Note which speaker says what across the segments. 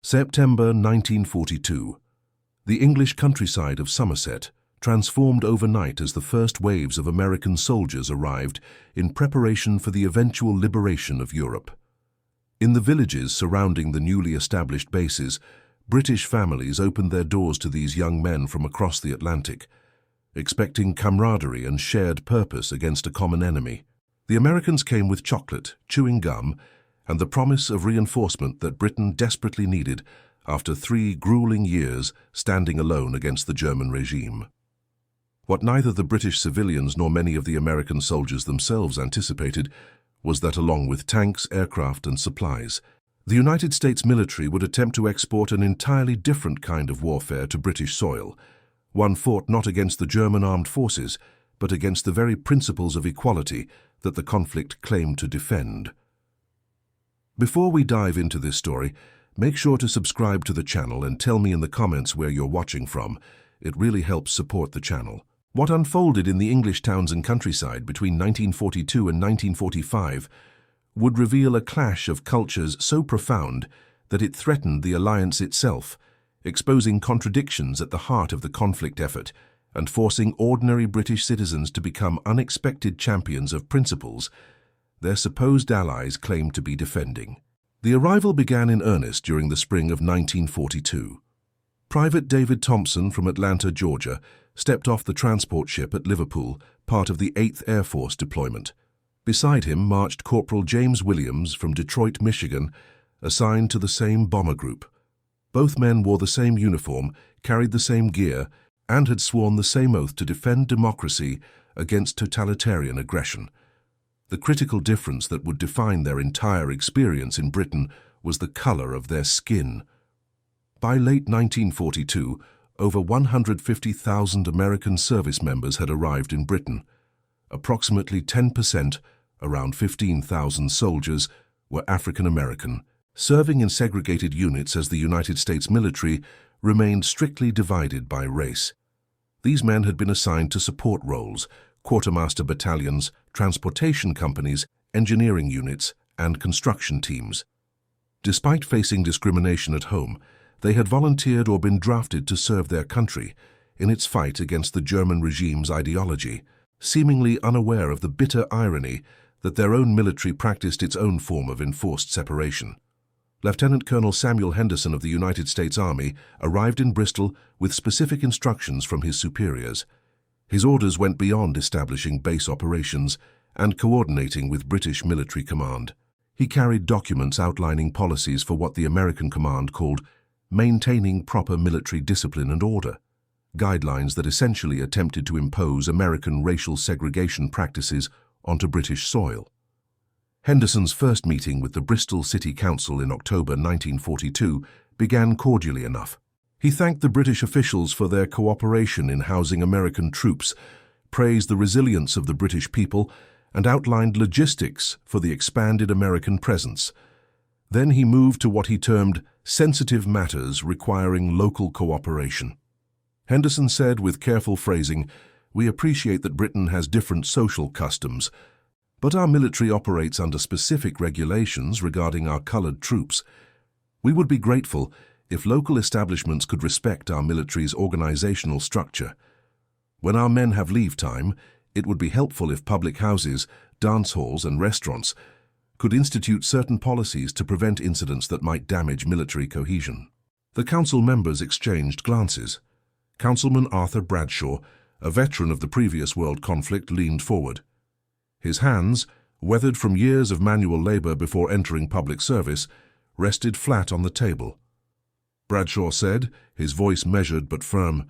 Speaker 1: September 1942. The English countryside of Somerset transformed overnight as the first waves of American soldiers arrived in preparation for the eventual liberation of Europe. In the villages surrounding the newly established bases, British families opened their doors to these young men from across the Atlantic, expecting camaraderie and shared purpose against a common enemy. The Americans came with chocolate, chewing gum, and the promise of reinforcement that Britain desperately needed after 3 grueling years standing alone against the German regime. What neither the British civilians nor many of the American soldiers themselves anticipated was that along with tanks, aircraft, and supplies, the United States military would attempt to export an entirely different kind of warfare to British soil, one fought not against the German armed forces, but against the very principles of equality that the conflict claimed to defend. Before we dive into this story, make sure to subscribe to the channel and tell me in the comments where you're watching from. It really helps support the channel. What unfolded in the English towns and countryside between 1942 and 1945 would reveal a clash of cultures so profound that it threatened the alliance itself, exposing contradictions at the heart of the conflict effort and forcing ordinary British citizens to become unexpected champions of principles their supposed allies claimed to be defending. The arrival began in earnest during the spring of 1942. Private David Thompson from Atlanta, Georgia, stepped off the transport ship at Liverpool, part of the 8th Air Force deployment. Beside him marched Corporal James Williams from Detroit, Michigan, assigned to the same bomber group. Both men wore the same uniform, carried the same gear, and had sworn the same oath to defend democracy against totalitarian aggression. The critical difference that would define their entire experience in Britain was the color of their skin. By late 1942, over 150,000 American service members had arrived in Britain. Approximately 10%, around 15,000 soldiers, were African American. Serving in segregated units as the United States military remained strictly divided by race. These men had been assigned to support roles, quartermaster battalions, transportation companies, engineering units, and construction teams. Despite facing discrimination at home, they had volunteered or been drafted to serve their country in its fight against the German regime's ideology, seemingly unaware of the bitter irony that their own military practiced its own form of enforced separation. Lieutenant Colonel Samuel Henderson of the United States Army arrived in Bristol with specific instructions from his superiors. His orders went beyond establishing base operations and coordinating with British military command. He carried documents outlining policies for what the American command called maintaining proper military discipline and order, guidelines that essentially attempted to impose American racial segregation practices onto British soil. Henderson's first meeting with the Bristol City Council in October 1942 began cordially enough. He thanked the British officials for their cooperation in housing American troops, praised the resilience of the British people, and outlined logistics for the expanded American presence. Then he moved to what he termed sensitive matters requiring local cooperation. Henderson said with careful phrasing, "We appreciate that Britain has different social customs, but our military operates under specific regulations regarding our colored troops. We would be grateful if local establishments could respect our military's organizational structure. When our men have leave time, it would be helpful if public houses, dance halls, and restaurants could institute certain policies to prevent incidents that might damage military cohesion." The council members exchanged glances. Councilman Arthur Bradshaw, a veteran of the previous world conflict, leaned forward. His hands, weathered from years of manual labor before entering public service, rested flat on the table. Bradshaw said, his voice measured but firm,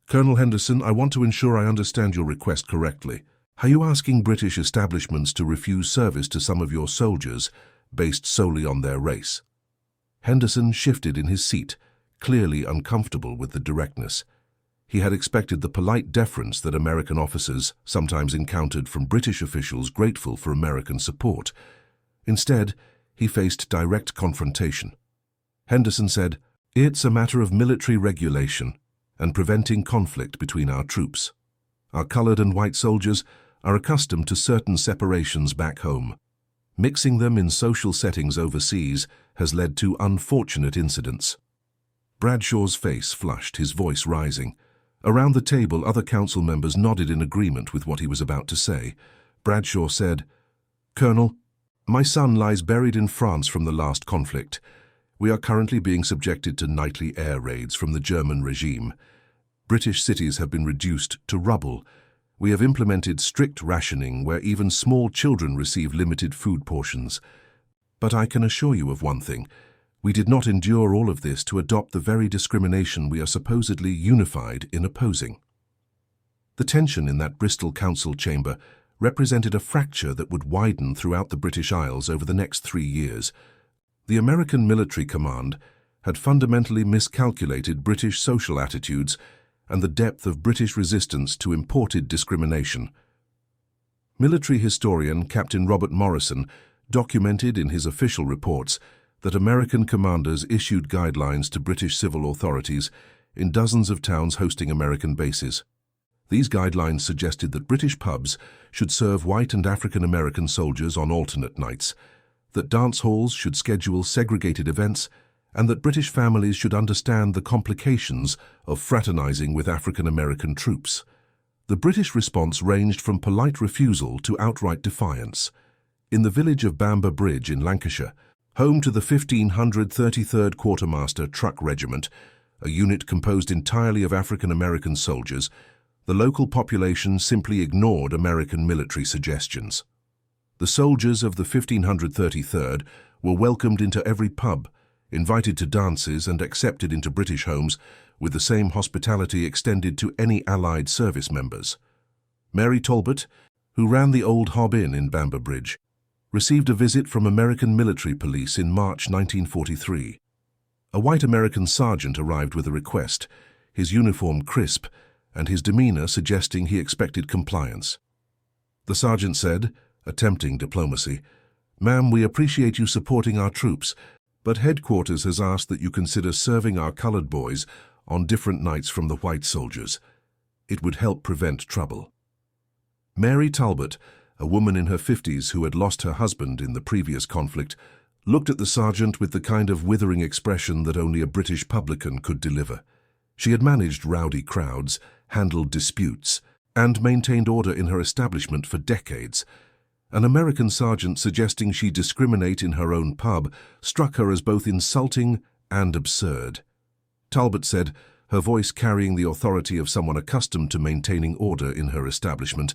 Speaker 1: "Colonel Henderson, I want to ensure I understand your request correctly. Are you asking British establishments to refuse service to some of your soldiers based solely on their race?" Henderson shifted in his seat, clearly uncomfortable with the directness. He had expected the polite deference that American officers sometimes encountered from British officials grateful for American support. Instead, he faced direct confrontation. Henderson said, "It's a matter of military regulation and preventing conflict between our troops. Our colored and white soldiers are accustomed to certain separations back home. Mixing them in social settings overseas has led to unfortunate incidents." Bradshaw's face flushed, his voice rising. Around the table, other council members nodded in agreement with what he was about to say. Bradshaw said, "Colonel, my son lies buried in France from the last conflict. We are currently being subjected to nightly air raids from the German regime. British cities have been reduced to rubble. We have implemented strict rationing where even small children receive limited food portions. But I can assure you of one thing. We did not endure all of this to adopt the very discrimination we are supposedly unified in opposing." The tension in that Bristol council chamber represented a fracture that would widen throughout the British Isles over the next 3 years. The American military command had fundamentally miscalculated British social attitudes and the depth of British resistance to imported discrimination. Military historian Captain Robert Morrison documented in his official reports that American commanders issued guidelines to British civil authorities in dozens of towns hosting American bases. These guidelines suggested that British pubs should serve white and African American soldiers on alternate nights, that dance halls should schedule segregated events, and that British families should understand the complications of fraternizing with African American troops. The British response ranged from polite refusal to outright defiance. In the village of Bamber Bridge in Lancashire, home to the 1533rd Quartermaster Truck Regiment, a unit composed entirely of African American soldiers, the local population simply ignored American military suggestions. The soldiers of the 1533rd were welcomed into every pub, invited to dances and accepted into British homes with the same hospitality extended to any Allied service members. Mary Talbot, who ran the Old Hob Inn in Bamber Bridge, received a visit from American military police in March 1943. A white American sergeant arrived with a request, his uniform crisp and his demeanor suggesting he expected compliance. The sergeant said, attempting diplomacy, "Ma'am, we appreciate you supporting our troops, but headquarters has asked that you consider serving our colored boys on different nights from the white soldiers. It would help prevent trouble." Mary Talbot, a woman in her 50s who had lost her husband in the previous conflict, looked at the sergeant with the kind of withering expression that only a British publican could deliver. She had managed rowdy crowds, handled disputes, and maintained order in her establishment for decades. An American sergeant suggesting she discriminate in her own pub struck her as both insulting and absurd. Talbot said, her voice carrying the authority of someone accustomed to maintaining order in her establishment,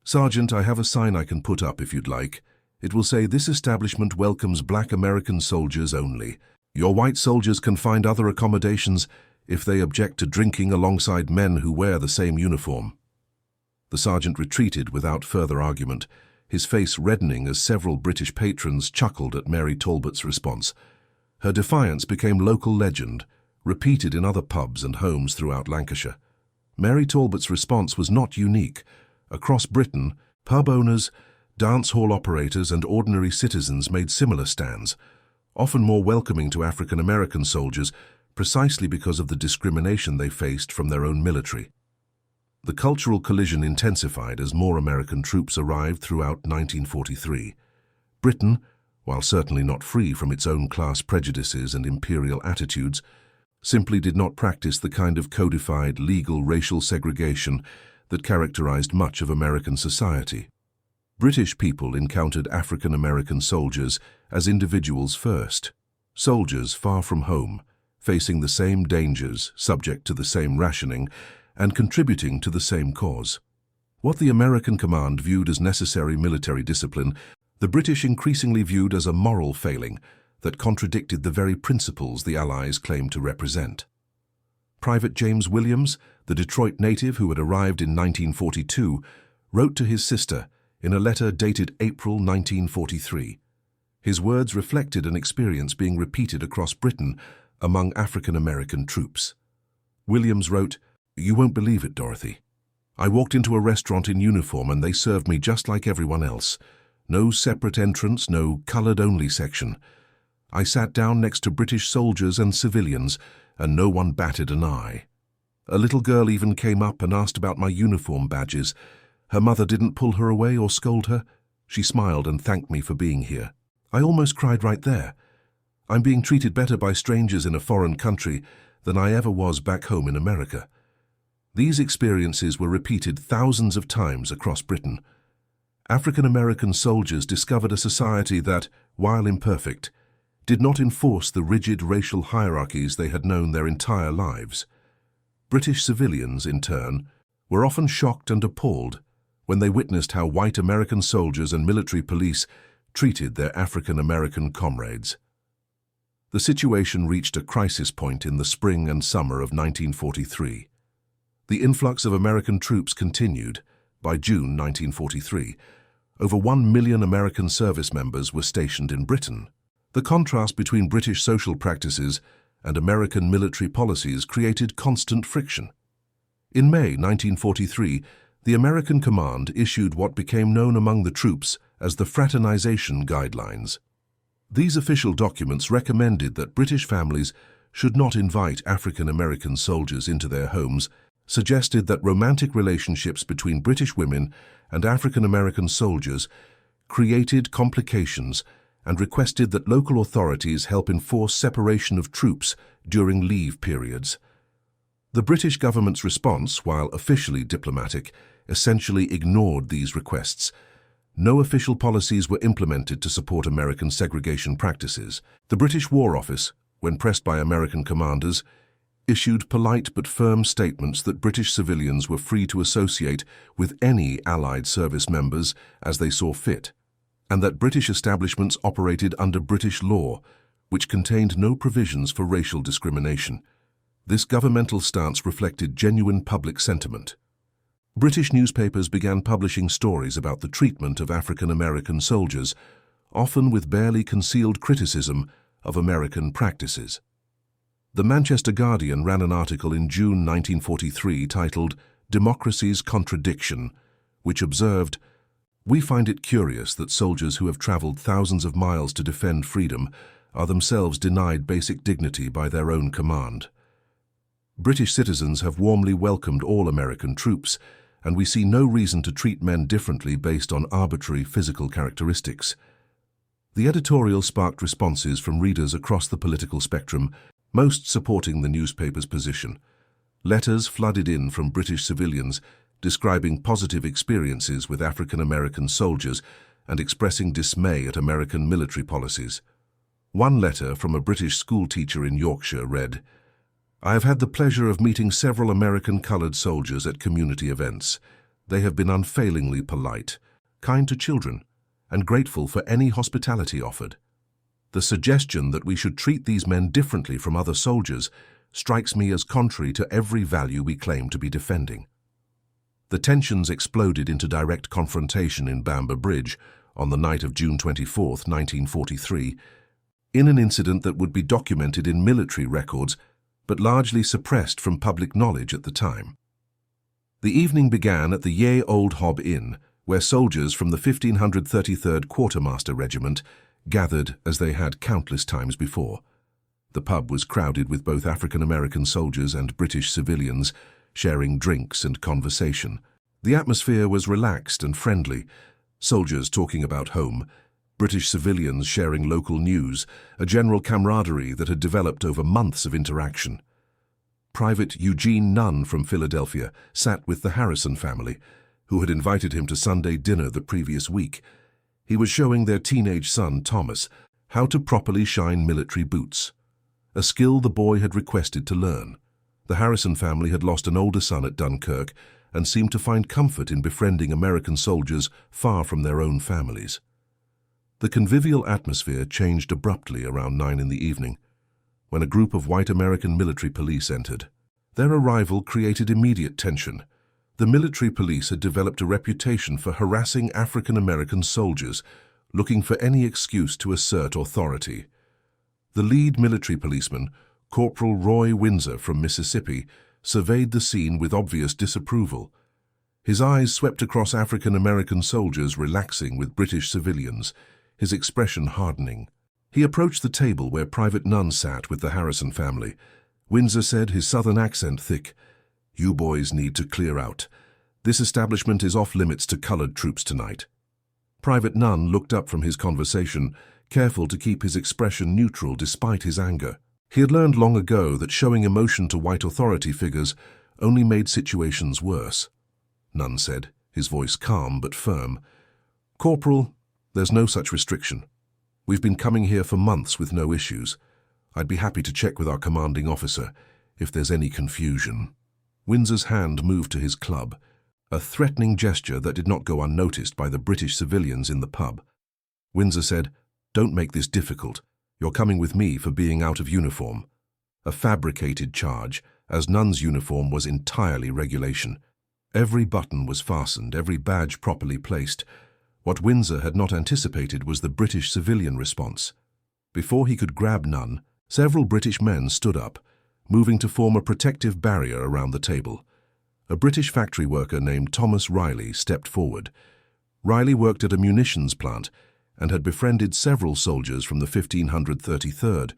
Speaker 1: "Sergeant, I have a sign I can put up if you'd like. It will say, 'This establishment welcomes black American soldiers only. Your white soldiers can find other accommodations if they object to drinking alongside men who wear the same uniform.'" The sergeant retreated without further argument, his face reddening as several British patrons chuckled at Mary Talbot's response. Her defiance became local legend, repeated in other pubs and homes throughout Lancashire. Mary Talbot's response was not unique. Across Britain, pub owners, dance hall operators and ordinary citizens made similar stands, often more welcoming to African American soldiers precisely because of the discrimination they faced from their own military. The cultural collision intensified as more American troops arrived throughout 1943. Britain, while certainly not free from its own class prejudices and imperial attitudes, simply did not practice the kind of codified legal racial segregation that characterized much of American society. British people encountered African American soldiers as individuals first, soldiers far from home, facing the same dangers, subject to the same rationing, and contributing to the same cause. What the American command viewed as necessary military discipline, the British increasingly viewed as a moral failing that contradicted the very principles the Allies claimed to represent. Private James Williams, the Detroit native who had arrived in 1942, wrote to his sister in a letter dated April 1943. His words reflected an experience being repeated across Britain among African American troops. Williams wrote, "You won't believe it, Dorothy. I walked into a restaurant in uniform and they served me just like everyone else. No separate entrance, no colored-only section. I sat down next to British soldiers and civilians, and no one batted an eye. A little girl even came up and asked about my uniform badges. Her mother didn't pull her away or scold her. She smiled and thanked me for being here. I almost cried right there. I'm being treated better by strangers in a foreign country than I ever was back home in America. These experiences were repeated thousands of times across Britain. African American soldiers discovered a society that, while imperfect, did not enforce the rigid racial hierarchies they had known their entire lives. British civilians, in turn, were often shocked and appalled when they witnessed how white American soldiers and military police treated their African American comrades. The situation reached a crisis point in the spring and summer of 1943. The influx of American troops continued. By June 1943, over 1 million American service members were stationed in Britain. The contrast between British social practices and American military policies created constant friction. In May 1943, the American command issued what became known among the troops as the Fraternization Guidelines. These official documents recommended that British families should not invite African American soldiers into their homes, suggested that romantic relationships between British women and African American soldiers created complications, and requested that local authorities help enforce separation of troops during leave periods. The British government's response, while officially diplomatic, essentially ignored these requests. No official policies were implemented to support American segregation practices. The British War Office, when pressed by American commanders, issued polite but firm statements that British civilians were free to associate with any Allied service members as they saw fit, and that British establishments operated under British law, which contained no provisions for racial discrimination. This governmental stance reflected genuine public sentiment. British newspapers began publishing stories about the treatment of African American soldiers, often with barely concealed criticism of American practices. The Manchester Guardian ran an article in June 1943 titled "Democracy's Contradiction," which observed, "We find it curious that soldiers who have traveled thousands of miles to defend freedom are themselves denied basic dignity by their own command. British citizens have warmly welcomed all American troops, and we see no reason to treat men differently based on arbitrary physical characteristics." The editorial sparked responses from readers across the political spectrum, most supporting the newspaper's position. Letters flooded in from British civilians describing positive experiences with African American soldiers and expressing dismay at American military policies. One letter from a British school teacher in Yorkshire read, "I have had the pleasure of meeting several American colored soldiers at community events. They have been unfailingly polite, kind to children, and grateful for any hospitality offered. The suggestion that we should treat these men differently from other soldiers strikes me as contrary to every value we claim to be defending." The tensions exploded into direct confrontation in Bamber Bridge on the night of June 24, 1943, in an incident that would be documented in military records but largely suppressed from public knowledge at the time. The evening began at the Ye Old Hob Inn, where soldiers from the 1533rd Quartermaster Regiment gathered as they had countless times before. The pub was crowded with both African American soldiers and British civilians, sharing drinks and conversation. The atmosphere was relaxed and friendly, soldiers talking about home, British civilians sharing local news, a general camaraderie that had developed over months of interaction. Private Eugene Nunn from Philadelphia sat with the Harrison family, who had invited him to Sunday dinner the previous week. He was showing their teenage son, Thomas, how to properly shine military boots, a skill the boy had requested to learn. The Harrison family had lost an older son at Dunkirk and seemed to find comfort in befriending American soldiers far from their own families. The convivial atmosphere changed abruptly around 9 in the evening, when a group of white American military police entered. Their arrival created immediate tension. The military police had developed a reputation for harassing African American soldiers, looking for any excuse to assert authority. The lead military policeman, Corporal Roy Windsor from Mississippi, surveyed the scene with obvious disapproval. His eyes swept across African American soldiers relaxing with British civilians, his expression hardening. He approached the table where Private Nunn sat with the Harrison family. Windsor said, his southern accent thick, "You boys need to clear out. This establishment is off limits to colored troops tonight." Private Nunn looked up from his conversation, careful to keep his expression neutral despite his anger. He had learned long ago that showing emotion to white authority figures only made situations worse. Nunn said, his voice calm but firm. "Corporal, there's no such restriction. We've been coming here for months with no issues. I'd be happy to check with our commanding officer if there's any confusion." Windsor's hand moved to his club, a threatening gesture that did not go unnoticed by the British civilians in the pub. Windsor said, "Don't make this difficult. You're coming with me for being out of uniform." A fabricated charge, as Nunn's uniform was entirely regulation. Every button was fastened, every badge properly placed. What Windsor had not anticipated was the British civilian response. Before he could grab Nunn, several British men stood up, moving to form a protective barrier around the table. A British factory worker named Thomas Riley stepped forward. Riley worked at a munitions plant and had befriended several soldiers from the 1533rd,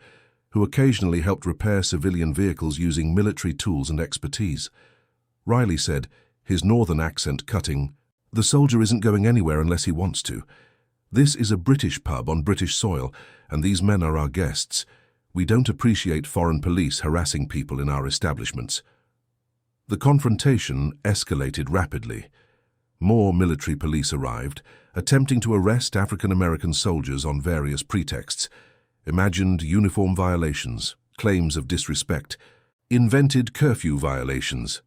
Speaker 1: who occasionally helped repair civilian vehicles using military tools and expertise. Riley said, his northern accent cutting, "The soldier isn't going anywhere unless he wants to. This is a British pub on British soil, and these men are our guests. We don't appreciate foreign police harassing people in our establishments." The confrontation escalated rapidly. More military police arrived, attempting to arrest African-American soldiers on various pretexts: imagined uniform violations, claims of disrespect, invented curfew violations.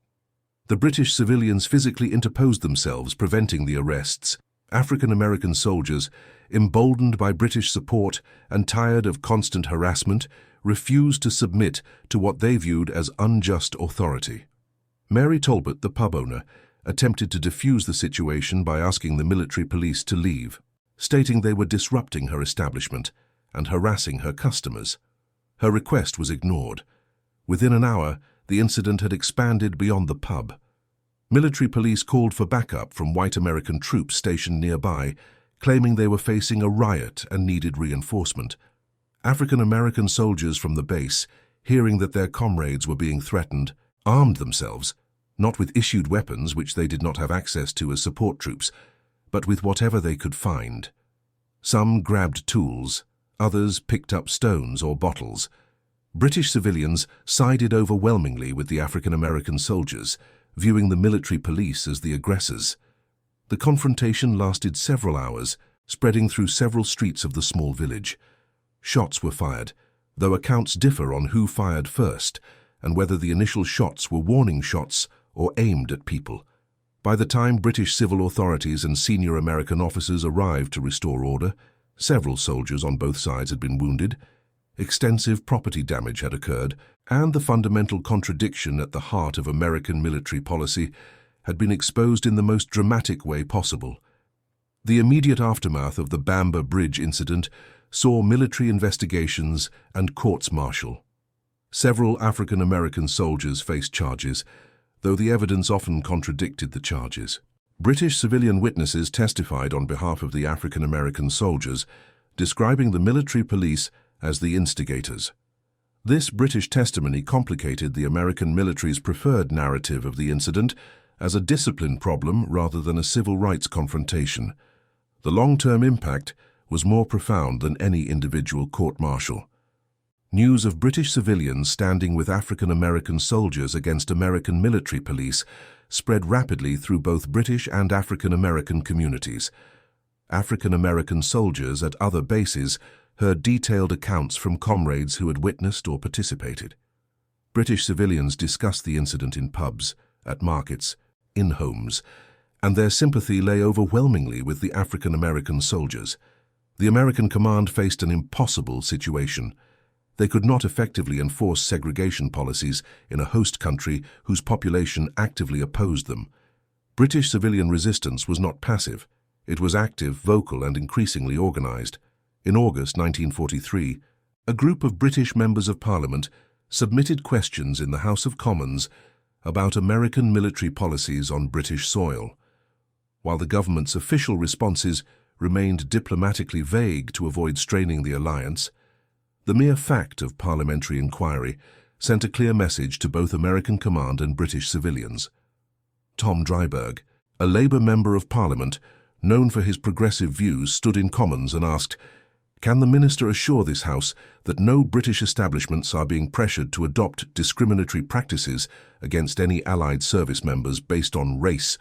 Speaker 1: The British civilians physically interposed themselves, preventing the arrests. African-American soldiers, emboldened by British support and tired of constant harassment, refused to submit to what they viewed as unjust authority. Mary Talbot, the pub owner, attempted to defuse the situation by asking the military police to leave, stating they were disrupting her establishment and harassing her customers. Her request was ignored. Within an hour, the incident had expanded beyond the pub. Military police called for backup from white American troops stationed nearby, claiming they were facing a riot and needed reinforcement. African-American soldiers from the base, hearing that their comrades were being threatened, armed themselves, not with issued weapons which they did not have access to as support troops, but with whatever they could find. Some grabbed tools, others picked up stones or bottles. British civilians sided overwhelmingly with the African-American soldiers, viewing the military police as the aggressors. The confrontation lasted several hours, spreading through several streets of the small village. Shots were fired, though accounts differ on who fired first and whether the initial shots were warning shots or aimed at people. By the time British civil authorities and senior American officers arrived to restore order, several soldiers on both sides had been wounded. Extensive property damage had occurred, and the fundamental contradiction at the heart of American military policy had been exposed in the most dramatic way possible. The immediate aftermath of the Bamba Bridge incident saw military investigations and courts-martial. Several African-American soldiers faced charges, though the evidence often contradicted the charges. British civilian witnesses testified on behalf of the African-American soldiers, describing the military police as the instigators. This British testimony complicated the American military's preferred narrative of the incident as a discipline problem rather than a civil rights confrontation. The long-term impact was more profound than any individual court-martial. News of British civilians standing with African-American soldiers against American military police spread rapidly through both British and African-American communities. African-American soldiers at other bases heard detailed accounts from comrades who had witnessed or participated. British civilians discussed the incident in pubs, at markets, in homes, and their sympathy lay overwhelmingly with the African-American soldiers. The American command faced an impossible situation. They could not effectively enforce segregation policies in a host country whose population actively opposed them. British civilian resistance was not passive. It was active, vocal, and increasingly organized. In August 1943, a group of British members of Parliament submitted questions in the House of Commons about American military policies on British soil. While the government's official responses remained diplomatically vague to avoid straining the alliance, the mere fact of parliamentary inquiry sent a clear message to both American command and British civilians. Tom Dryburgh, a Labour member of Parliament, known for his progressive views, stood in Commons and asked, Can the Minister assure this House that no British establishments are being pressured to adopt discriminatory practices against any Allied service members based on race,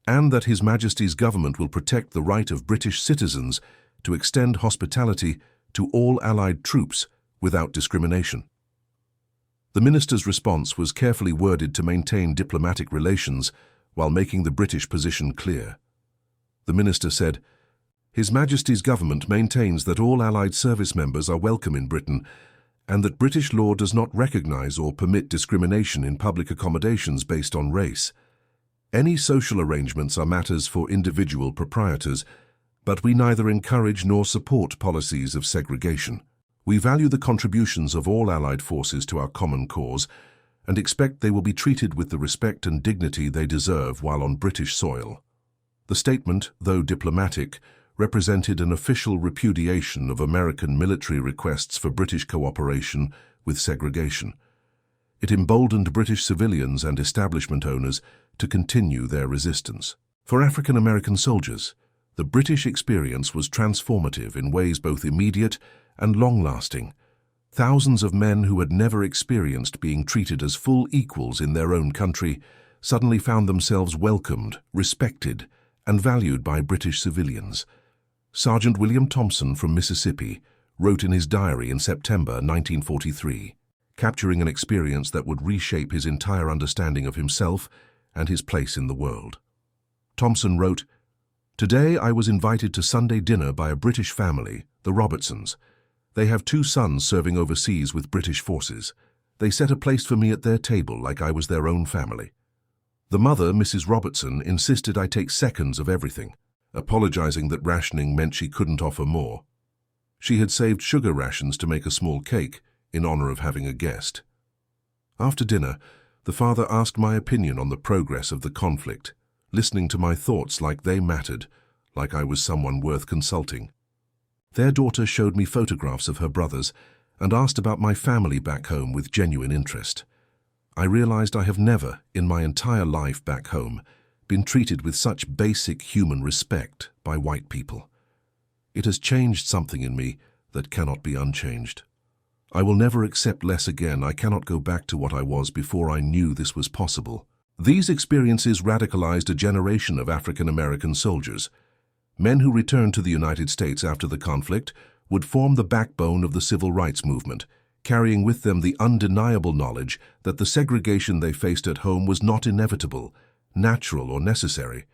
Speaker 1: and that His Majesty's government will protect the right of British citizens to extend hospitality to all Allied troops without discrimination? The Minister's response was carefully worded to maintain diplomatic relations while making the British position clear. The Minister said, "His Majesty's government maintains that all Allied service members are welcome in Britain and that British law does not recognise or permit discrimination in public accommodations based on race. Any social arrangements are matters for individual proprietors, but we neither encourage nor support policies of segregation. We value the contributions of all Allied forces to our common cause and expect they will be treated with the respect and dignity they deserve while on British soil." The statement, though diplomatic, represented an official repudiation of American military requests for British cooperation with segregation. It emboldened British civilians and establishment owners to continue their resistance. For African American soldiers, the British experience was transformative in ways both immediate and long-lasting. Thousands of men who had never experienced being treated as full equals in their own country suddenly found themselves welcomed, respected, and valued by British civilians. Sergeant William Thompson from Mississippi wrote in his diary in September 1943, capturing an experience that would reshape his entire understanding of himself and his place in the world. Thompson wrote, "Today I was invited to Sunday dinner by a British family, the Robertsons. They have 2 sons serving overseas with British forces. They set a place for me at their table like I was their own family. The mother, Mrs. Robertson, insisted I take seconds of everything, apologizing that rationing meant she couldn't offer more. She had saved sugar rations to make a small cake in honor of having a guest. After dinner, the father asked my opinion on the progress of the conflict, listening to my thoughts like they mattered, like I was someone worth consulting. Their daughter showed me photographs of her brothers and asked about my family back home with genuine interest. I realized I have never, in my entire life back home, been treated with such basic human respect by white people. It has changed something in me that cannot be unchanged. I will never accept less again. I cannot go back to what I was before I knew this was possible." These experiences radicalized a generation of African American soldiers. Men who returned to the United States after the conflict would form the backbone of the civil rights movement, carrying with them the undeniable knowledge that the segregation they faced at home was not inevitable, natural, or necessary.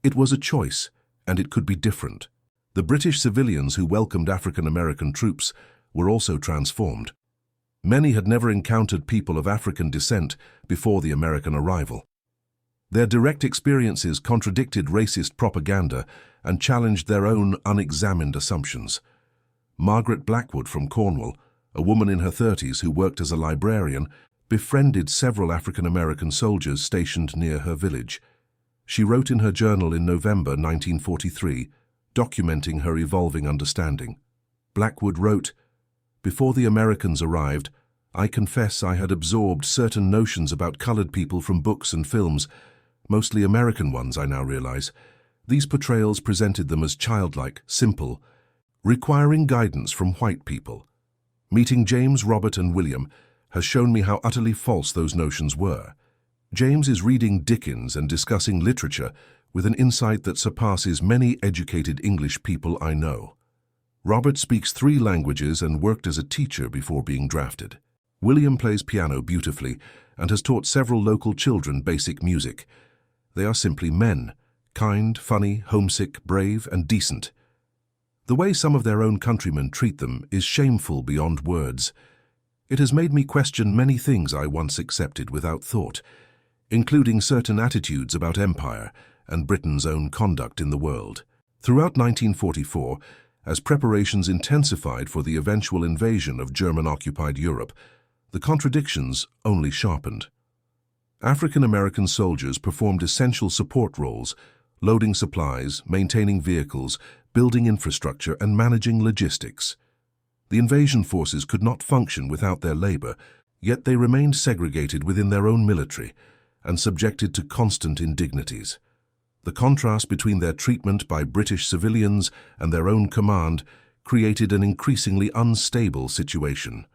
Speaker 1: It was a choice, and it could be different. The British civilians who welcomed African American troops were also transformed. Many had never encountered people of African descent before the American arrival. Their direct experiences contradicted racist propaganda and challenged their own unexamined assumptions. Margaret Blackwood from Cornwall, a woman in her 30s who worked as a librarian, befriended several African American soldiers stationed near her village. She wrote in her journal in November 1943, documenting her evolving understanding. Blackwood wrote, "Before the Americans arrived, I confess I had absorbed certain notions about colored people from books and films, mostly American ones, I now realize. These portrayals presented them as childlike, simple, requiring guidance from white people. Meeting James, Robert, and William has shown me how utterly false those notions were. James is reading Dickens and discussing literature with an insight that surpasses many educated English people I know. Robert speaks 3 languages and worked as a teacher before being drafted. William plays piano beautifully and has taught several local children basic music. They are simply men, kind, funny, homesick, brave, and decent. The way some of their own countrymen treat them is shameful beyond words. It has made me question many things I once accepted without thought, including certain attitudes about empire and Britain's own conduct in the world." Throughout 1944, as preparations intensified for the eventual invasion of German-occupied Europe, the contradictions only sharpened. African American soldiers performed essential support roles, loading supplies, maintaining vehicles, building infrastructure, and managing logistics. The invasion forces could not function without their labor, yet they remained segregated within their own military and subjected to constant indignities. The contrast between their treatment by British civilians and their own command created an increasingly unstable situation.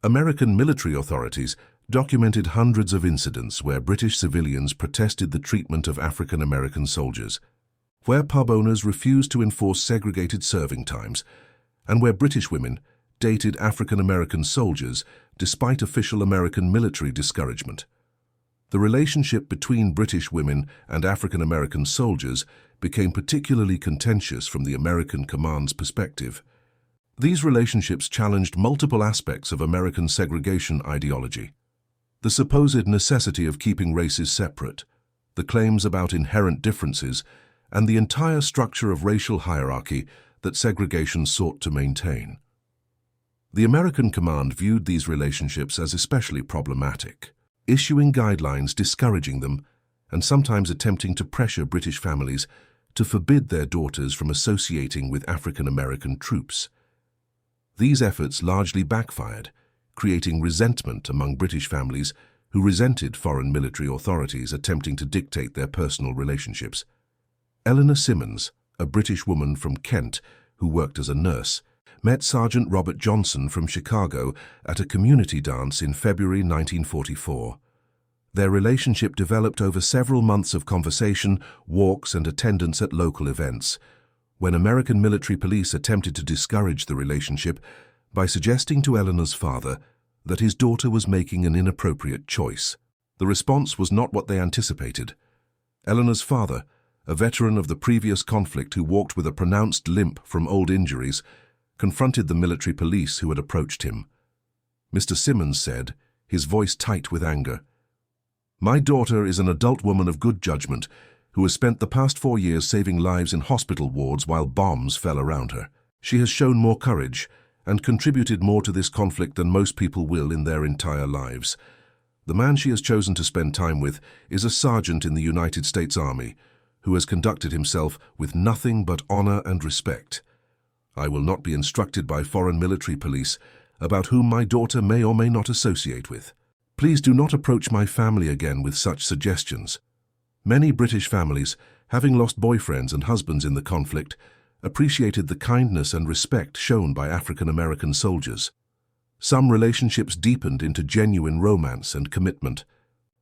Speaker 1: American military authorities documented hundreds of incidents where British civilians protested the treatment of African American soldiers, where pub owners refused to enforce segregated serving times, and where British women dated African American soldiers despite official American military discouragement. The relationship between British women and African American soldiers became particularly contentious from the American command's perspective. These relationships challenged multiple aspects of American segregation ideology: the supposed necessity of keeping races separate, the claims about inherent differences, and the entire structure of racial hierarchy that segregation sought to maintain. The American command viewed these relationships as especially problematic, issuing guidelines discouraging them and sometimes attempting to pressure British families to forbid their daughters from associating with African American troops. These efforts largely backfired, creating resentment among British families who resented foreign military authorities attempting to dictate their personal relationships. Eleanor Simmons, a British woman from Kent who worked as a nurse, met Sergeant Robert Johnson from Chicago at a community dance in February 1944. Their relationship developed over several months of conversation, walks, and attendance at local events, when American military police attempted to discourage the relationship by suggesting to Eleanor's father that his daughter was making an inappropriate choice. The response was not what they anticipated. Eleanor's father, a veteran of the previous conflict who walked with a pronounced limp from old injuries, confronted the military police who had approached him. Mr. Simmons said, his voice tight with anger, "My daughter is an adult woman of good judgment who has spent the past 4 years saving lives in hospital wards while bombs fell around her. She has shown more courage and contributed more to this conflict than most people will in their entire lives. The man she has chosen to spend time with is a sergeant in the United States Army who has conducted himself with nothing but honor and respect. I will not be instructed by foreign military police about whom my daughter may or may not associate with. Please do not approach my family again with such suggestions." Many British families, having lost boyfriends and husbands in the conflict, appreciated the kindness and respect shown by African American soldiers. Some relationships deepened into genuine romance and commitment,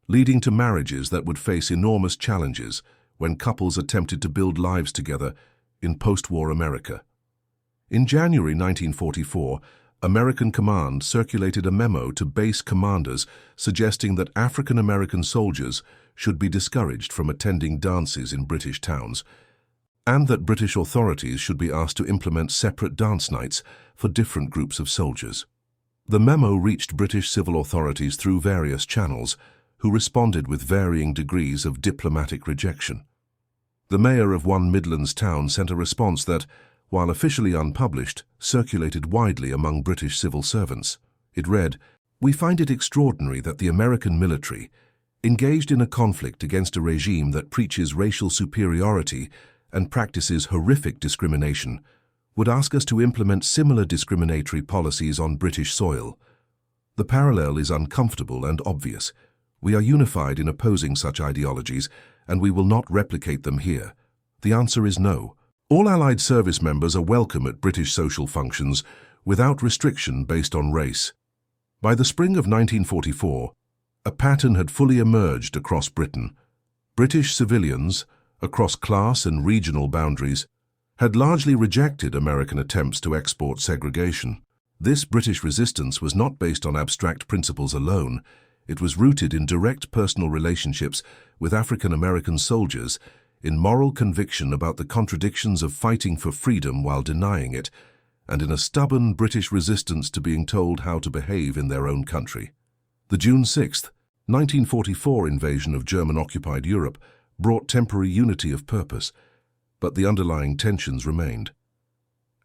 Speaker 1: leading to marriages that would face enormous challenges when couples attempted to build lives together in post-war America. In January 1944, American Command circulated a memo to base commanders suggesting that African American soldiers should be discouraged from attending dances in British towns, and that British authorities should be asked to implement separate dance nights for different groups of soldiers. The memo reached British civil authorities through various channels, who responded with varying degrees of diplomatic rejection. The mayor of one Midlands town sent a response that, while officially unpublished, circulated widely among British civil servants. It read, "We find it extraordinary that the American military, engaged in a conflict against a regime that preaches racial superiority and practices horrific discrimination, would ask us to implement similar discriminatory policies on British soil. The parallel is uncomfortable and obvious. We are unified in opposing such ideologies, and we will not replicate them here. The answer is no. All Allied service members are welcome at British social functions without restriction based on race." By the spring of 1944, a pattern had fully emerged across Britain. British civilians, across class and regional boundaries, had largely rejected American attempts to export segregation. This British resistance was not based on abstract principles alone. It was rooted in direct personal relationships with African American soldiers, in moral conviction about the contradictions of fighting for freedom while denying it, and in a stubborn British resistance to being told how to behave in their own country. The June 6, 1944 invasion of German-occupied Europe brought temporary unity of purpose, but the underlying tensions remained.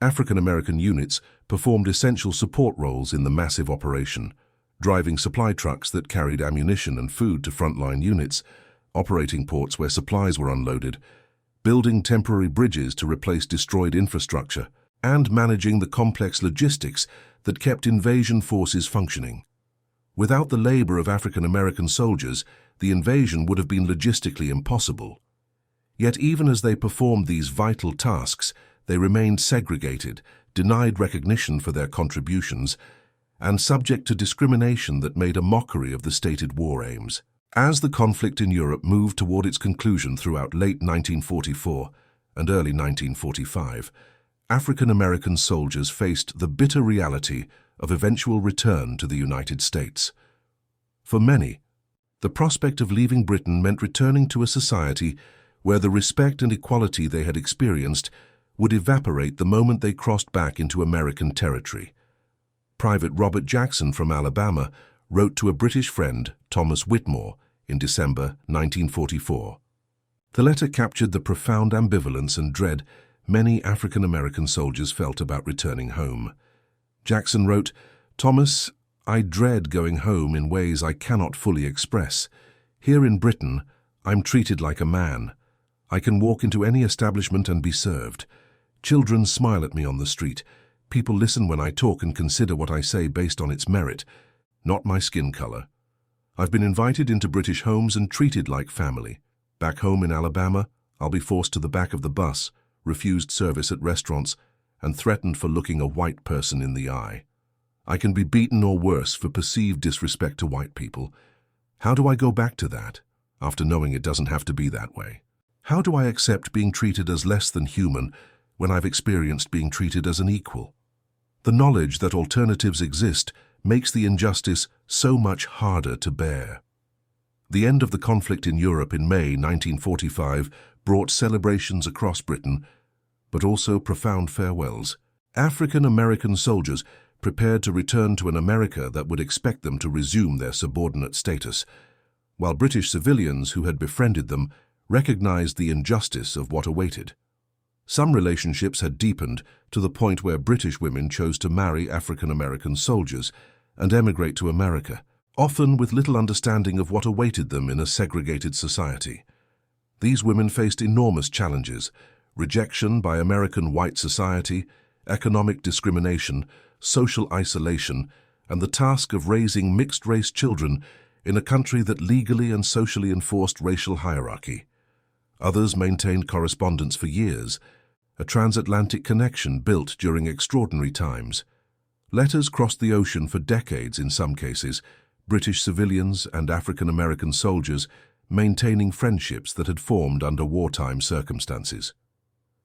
Speaker 1: African American units performed essential support roles in the massive operation, driving supply trucks that carried ammunition and food to frontline units, operating ports where supplies were unloaded, building temporary bridges to replace destroyed infrastructure, and managing the complex logistics that kept invasion forces functioning. Without the labor of African American soldiers, the invasion would have been logistically impossible. Yet even as they performed these vital tasks, they remained segregated, denied recognition for their contributions, and subject to discrimination that made a mockery of the stated war aims. As the conflict in Europe moved toward its conclusion throughout late 1944 and early 1945, African American soldiers faced the bitter reality of eventual return to the United States. For many, the prospect of leaving Britain meant returning to a society where the respect and equality they had experienced would evaporate the moment they crossed back into American territory. Private Robert Jackson from Alabama wrote to a British friend, Thomas Whitmore, in December 1944. The letter captured the profound ambivalence and dread many African American soldiers felt about returning home. Jackson wrote, "Thomas, I dread going home in ways I cannot fully express. Here in Britain, I'm treated like a man. I can walk into any establishment and be served. Children smile at me on the street. People listen when I talk and consider what I say based on its merit, not my skin color. I've been invited into British homes and treated like family. Back home in Alabama, I'll be forced to the back of the bus, refused service at restaurants, and threatened for looking a white person in the eye. I can be beaten or worse for perceived disrespect to white people. How do I go back to that, after knowing it doesn't have to be that way? How do I accept being treated as less than human when I've experienced being treated as an equal? The knowledge that alternatives exist makes the injustice so much harder to bear." The end of the conflict in Europe in May 1945 brought celebrations across Britain, but also profound farewells. African American soldiers prepared to return to an America that would expect them to resume their subordinate status, while British civilians who had befriended them recognized the injustice of what awaited. Some relationships had deepened to the point where British women chose to marry African American soldiers and emigrate to America, often with little understanding of what awaited them in a segregated society. These women faced enormous challenges: rejection by American white society, economic discrimination, social isolation, and the task of raising mixed-race children in a country that legally and socially enforced racial hierarchy. Others maintained correspondence for years, a transatlantic connection built during extraordinary times. Letters crossed the ocean for decades in some cases, British civilians and African American soldiers maintaining friendships that had formed under wartime circumstances.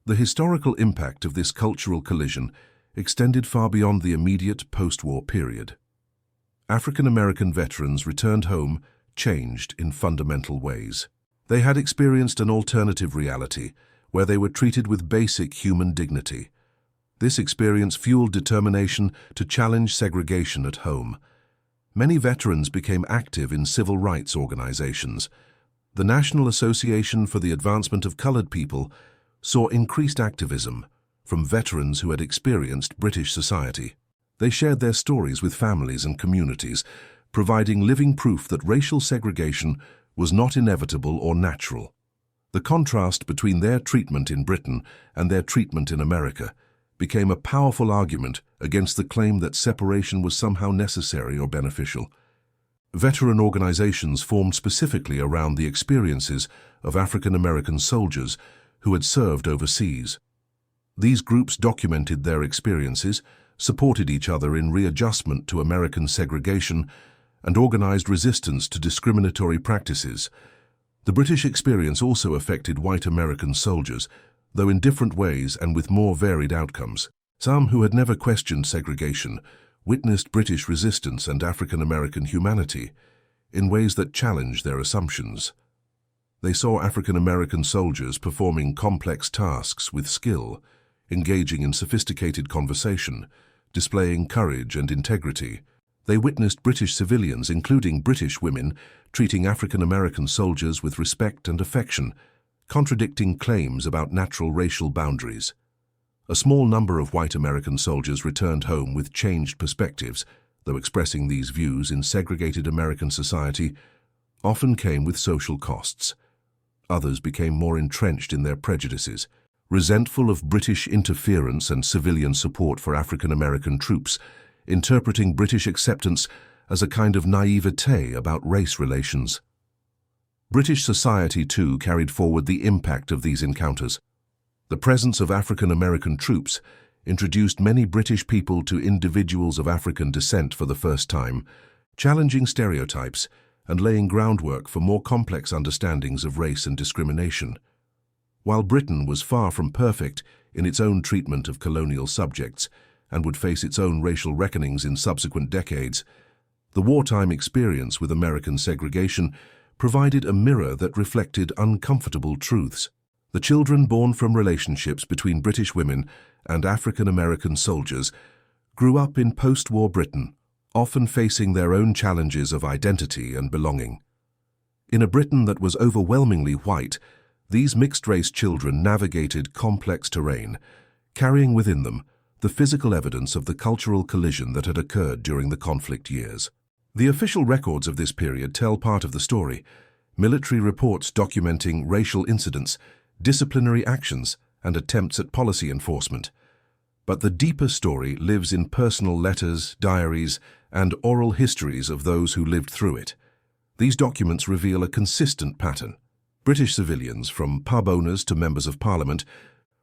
Speaker 1: The historical impact of this cultural collision extended far beyond the immediate post-war period. African American veterans returned home changed in fundamental ways. They had experienced an alternative reality where they were treated with basic human dignity. This experience fueled determination to challenge segregation at home. Many veterans became active in civil rights organizations. The National Association for the Advancement of Colored People saw increased activism from veterans who had experienced British society. They shared their stories with families and communities, providing living proof that racial segregation was not inevitable or natural. The contrast between their treatment in Britain and their treatment in America became a powerful argument against the claim that separation was somehow necessary or beneficial. Veteran organizations formed specifically around the experiences of African American soldiers who had served overseas. These groups documented their experiences, supported each other in readjustment to American segregation, and organized resistance to discriminatory practices. The British experience also affected white American soldiers, though in different ways and with more varied outcomes. Some who had never questioned segregation witnessed British resistance and African American humanity in ways that challenged their assumptions. They saw African American soldiers performing complex tasks with skill, engaging in sophisticated conversation, displaying courage and integrity. They witnessed British civilians, including British women, treating African American soldiers with respect and affection, contradicting claims about natural racial boundaries. A small number of white American soldiers returned home with changed perspectives, though expressing these views in segregated American society often came with social costs. Others became more entrenched in their prejudices, resentful of British interference and civilian support for African American troops, interpreting British acceptance as a kind of naivete about race relations. British society, too, carried forward the impact of these encounters. The presence of African American troops introduced many British people to individuals of African descent for the first time, challenging stereotypes and laying groundwork for more complex understandings of race and discrimination. While Britain was far from perfect in its own treatment of colonial subjects and would face its own racial reckonings in subsequent decades, the wartime experience with American segregation provided a mirror that reflected uncomfortable truths. The children born from relationships between British women and African-American soldiers grew up in post-war Britain, often facing their own challenges of identity and belonging. In a Britain that was overwhelmingly white, these mixed-race children navigated complex terrain, carrying within them the physical evidence of the cultural collision that had occurred during the conflict years. The official records of this period tell part of the story: military reports documenting racial incidents, disciplinary actions, and attempts at policy enforcement. But the deeper story lives in personal letters, diaries, and oral histories of those who lived through it. These documents reveal a consistent pattern. British civilians, from pub owners to members of parliament,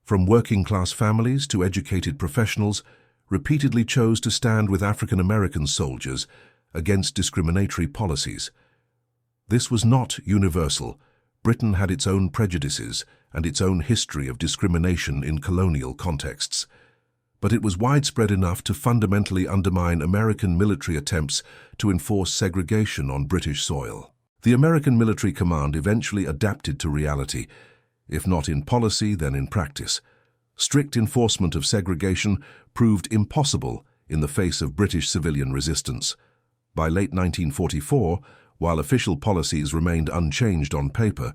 Speaker 1: from working-class families to educated professionals, repeatedly chose to stand with African-American soldiers against discriminatory policies. This was not universal. Britain had its own prejudices and its own history of discrimination in colonial contexts. But it was widespread enough to fundamentally undermine American military attempts to enforce segregation on British soil. The American military command eventually adapted to reality, if not in policy, then in practice. Strict enforcement of segregation proved impossible in the face of British civilian resistance. By late 1944, while official policies remained unchanged on paper,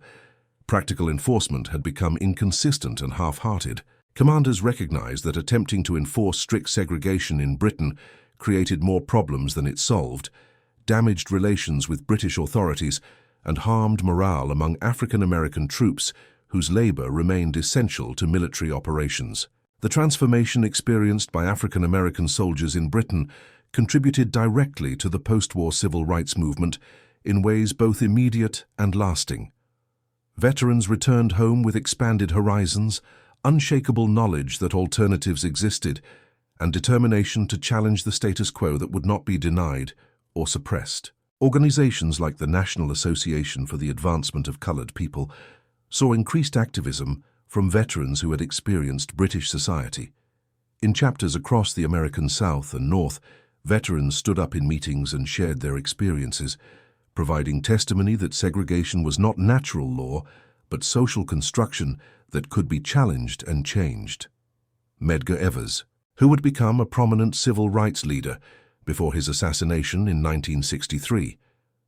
Speaker 1: practical enforcement had become inconsistent and half-hearted. Commanders recognized that attempting to enforce strict segregation in Britain created more problems than it solved, damaged relations with British authorities, and harmed morale among African-American troops whose labor remained essential to military operations. The transformation experienced by African-American soldiers in Britain contributed directly to the post-war civil rights movement in ways both immediate and lasting. Veterans returned home with expanded horizons, unshakable knowledge that alternatives existed, and determination to challenge the status quo that would not be denied or suppressed. Organizations like the National Association for the Advancement of Colored People saw increased activism from veterans who had experienced British society. In chapters across the American South and North, veterans stood up in meetings and shared their experiences, providing testimony that segregation was not natural law, but social construction that could be challenged and changed. Medgar Evers, who would become a prominent civil rights leader before his assassination in 1963,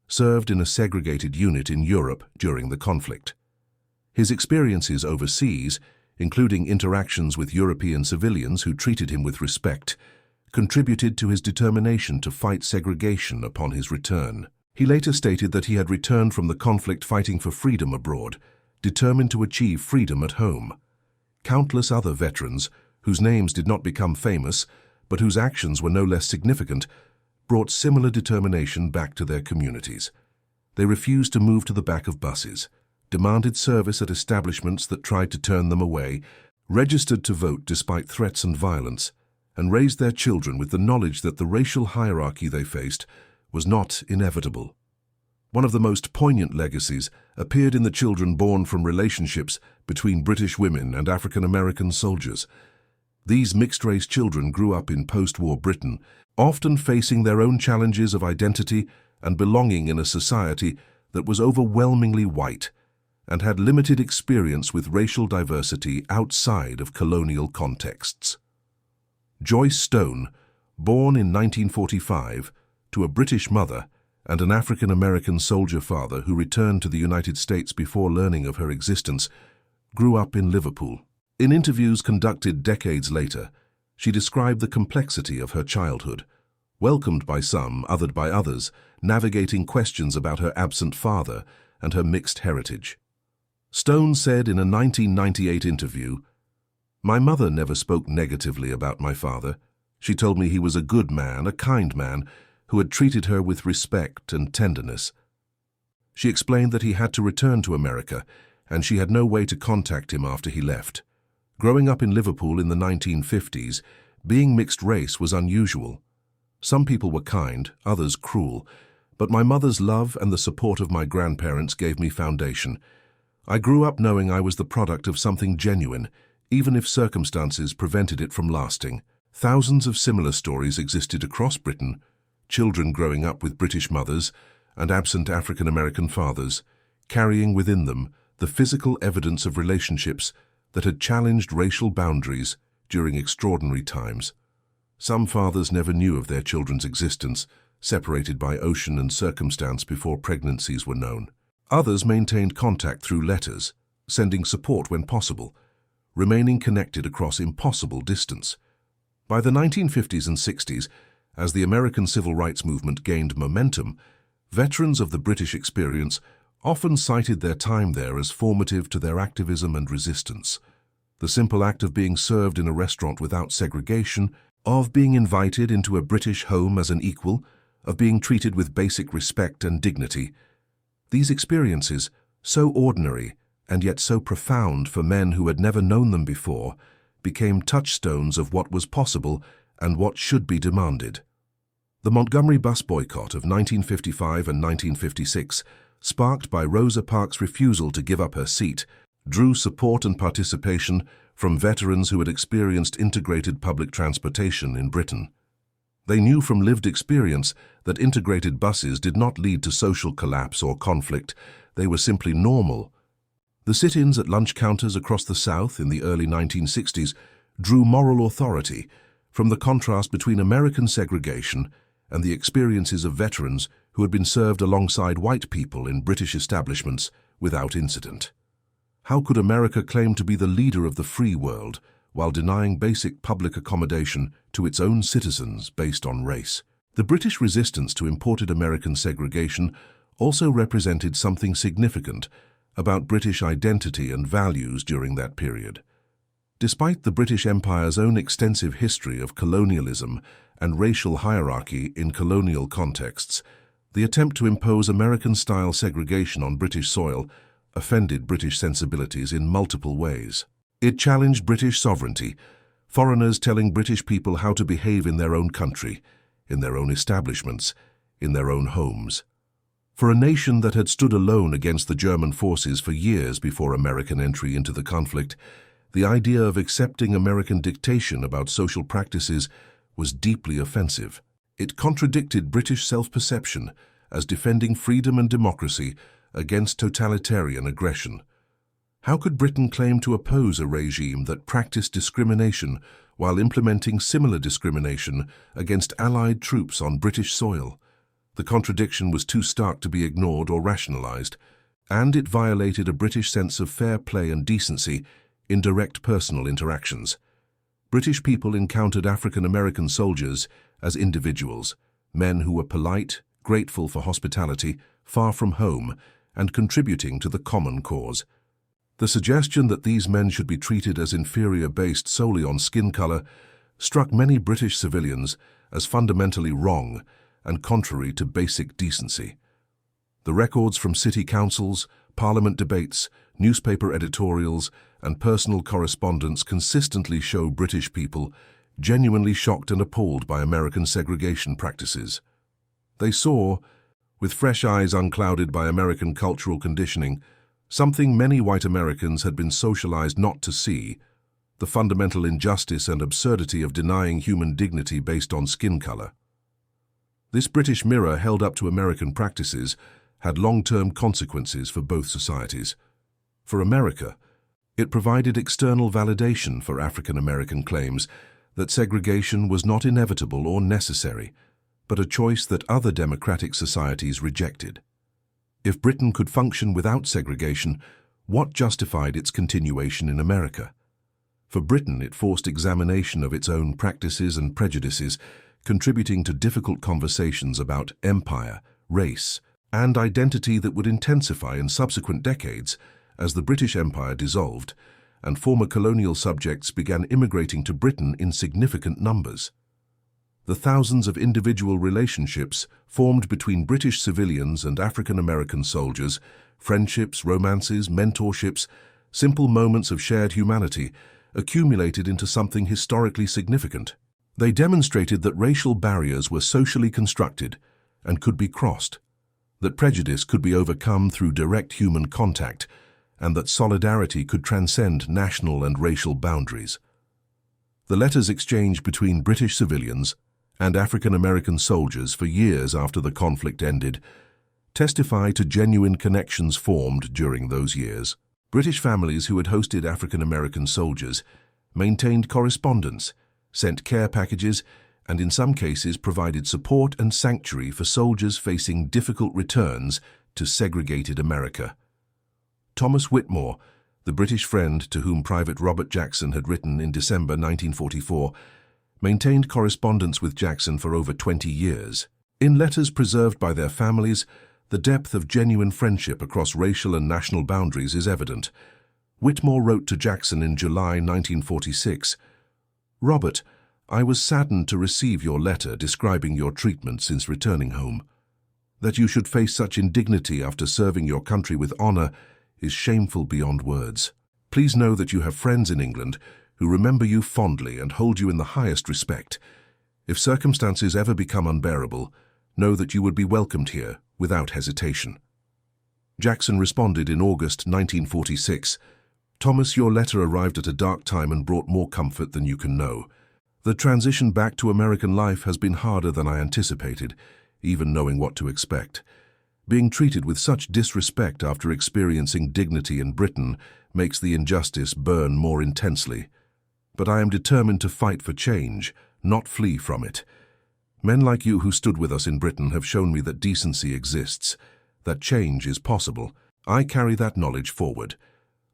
Speaker 1: served in a segregated unit in Europe during the conflict. His experiences overseas, including interactions with European civilians who treated him with respect, contributed to his determination to fight segregation upon his return. He later stated that he had returned from the conflict fighting for freedom abroad, determined to achieve freedom at home. Countless other veterans, whose names did not become famous, but whose actions were no less significant, brought similar determination back to their communities. They refused to move to the back of buses, demanded service at establishments that tried to turn them away, registered to vote despite threats and violence, and raised their children with the knowledge that the racial hierarchy they faced was not inevitable. One of the most poignant legacies appeared in the children born from relationships between British women and African-American soldiers. These mixed-race children grew up in post-war Britain, often facing their own challenges of identity and belonging in a society that was overwhelmingly white and had limited experience with racial diversity outside of colonial contexts. Joyce Stone, born in 1945 to a British mother and an African-American soldier father who returned to the United States before learning of her existence, grew up in Liverpool. In interviews conducted decades later, she described the complexity of her childhood, welcomed by some, othered by others, navigating questions about her absent father and her mixed heritage. Stone said in a 1998 interview, "My mother never spoke negatively about my father. She told me he was a good man, a kind man, who had treated her with respect and tenderness." She explained that he had to return to America, and she had no way to contact him after he left. Growing up in Liverpool in the 1950s, being mixed race was unusual. Some people were kind, others cruel, but my mother's love and the support of my grandparents gave me foundation. I grew up knowing I was the product of something genuine, even if circumstances prevented it from lasting. Thousands of similar stories existed across Britain, children growing up with British mothers and absent African American fathers, carrying within them the physical evidence of relationships that had challenged racial boundaries during extraordinary times. Some fathers never knew of their children's existence, separated by ocean and circumstance before pregnancies were known. Others maintained contact through letters, sending support when possible, remaining connected across impossible distance. By the 1950s and 60s, as the American civil rights movement gained momentum, veterans of the British experience often cited their time there as formative to their activism and resistance. The simple act of being served in a restaurant without segregation, of being invited into a British home as an equal, of being treated with basic respect and dignity. These experiences, so ordinary and yet so profound for men who had never known them before, became touchstones of what was possible and what should be demanded. The Montgomery bus boycott of 1955 and 1956, sparked by Rosa Parks' refusal to give up her seat, drew support and participation from veterans who had experienced integrated public transportation in Britain. They knew from lived experience that integrated buses did not lead to social collapse or conflict. They were simply normal. The sit-ins at lunch counters across the South in the early 1960s drew moral authority from the contrast between American segregation and the experiences of veterans who had been served alongside white people in British establishments without incident. How could America claim to be the leader of the free world while denying basic public accommodation to its own citizens based on race? The British resistance to imported American segregation also represented something significant about British identity and values during that period. Despite the British Empire's own extensive history of colonialism and racial hierarchy in colonial contexts, the attempt to impose American-style segregation on British soil offended British sensibilities in multiple ways. It challenged British sovereignty, foreigners telling British people how to behave in their own country, in their own establishments, in their own homes. For a nation that had stood alone against the German forces for years before American entry into the conflict, the idea of accepting American dictation about social practices was deeply offensive. It contradicted British self-perception as defending freedom and democracy against totalitarian aggression. How could Britain claim to oppose a regime that practiced discrimination while implementing similar discrimination against Allied troops on British soil? The contradiction was too stark to be ignored or rationalized, and it violated a British sense of fair play and decency in direct personal interactions. British people encountered African American soldiers as individuals, men who were polite, grateful for hospitality, far from home, and contributing to the common cause. The suggestion that these men should be treated as inferior based solely on skin color struck many British civilians as fundamentally wrong and contrary to basic decency. The records from city councils, parliament debates, newspaper editorials, and personal correspondence consistently show British people genuinely shocked and appalled by American segregation practices. They saw, with fresh eyes unclouded by American cultural conditioning, something many white Americans had been socialized not to see: the fundamental injustice and absurdity of denying human dignity based on skin color. This British mirror held up to American practices had long-term consequences for both societies. For America, it provided external validation for African American claims that segregation was not inevitable or necessary, but a choice that other democratic societies rejected. If Britain could function without segregation, what justified its continuation in America? For Britain, it forced examination of its own practices and prejudices, contributing to difficult conversations about empire, race, and identity that would intensify in subsequent decades as the British Empire dissolved and former colonial subjects began immigrating to Britain in significant numbers. The thousands of individual relationships formed between British civilians and African American soldiers, friendships, romances, mentorships, simple moments of shared humanity, accumulated into something historically significant. They demonstrated that racial barriers were socially constructed and could be crossed, that prejudice could be overcome through direct human contact, and that solidarity could transcend national and racial boundaries. The letters exchanged between British civilians and African-American soldiers for years after the conflict ended testify to genuine connections formed during those years. British families who had hosted African-American soldiers maintained correspondence, sent care packages, and in some cases provided support and sanctuary for soldiers facing difficult returns to segregated America. Thomas Whitmore, the British friend to whom Private Robert Jackson had written in December 1944, maintained correspondence with Jackson for over 20 years. In letters preserved by their families, the depth of genuine friendship across racial and national boundaries is evident. Whitmore wrote to Jackson in July 1946, "Robert, I was saddened to receive your letter describing your treatment since returning home. That you should face such indignity after serving your country with honor is shameful beyond words. Please know that you have friends in England who remember you fondly and hold you in the highest respect. If circumstances ever become unbearable, know that you would be welcomed here without hesitation." Jackson responded in August 1946, "Thomas, your letter arrived at a dark time and brought more comfort than you can know. The transition back to American life has been harder than I anticipated, even knowing what to expect. Being treated with such disrespect after experiencing dignity in Britain makes the injustice burn more intensely. But I am determined to fight for change, not flee from it. Men like you who stood with us in Britain have shown me that decency exists, that change is possible. I carry that knowledge forward.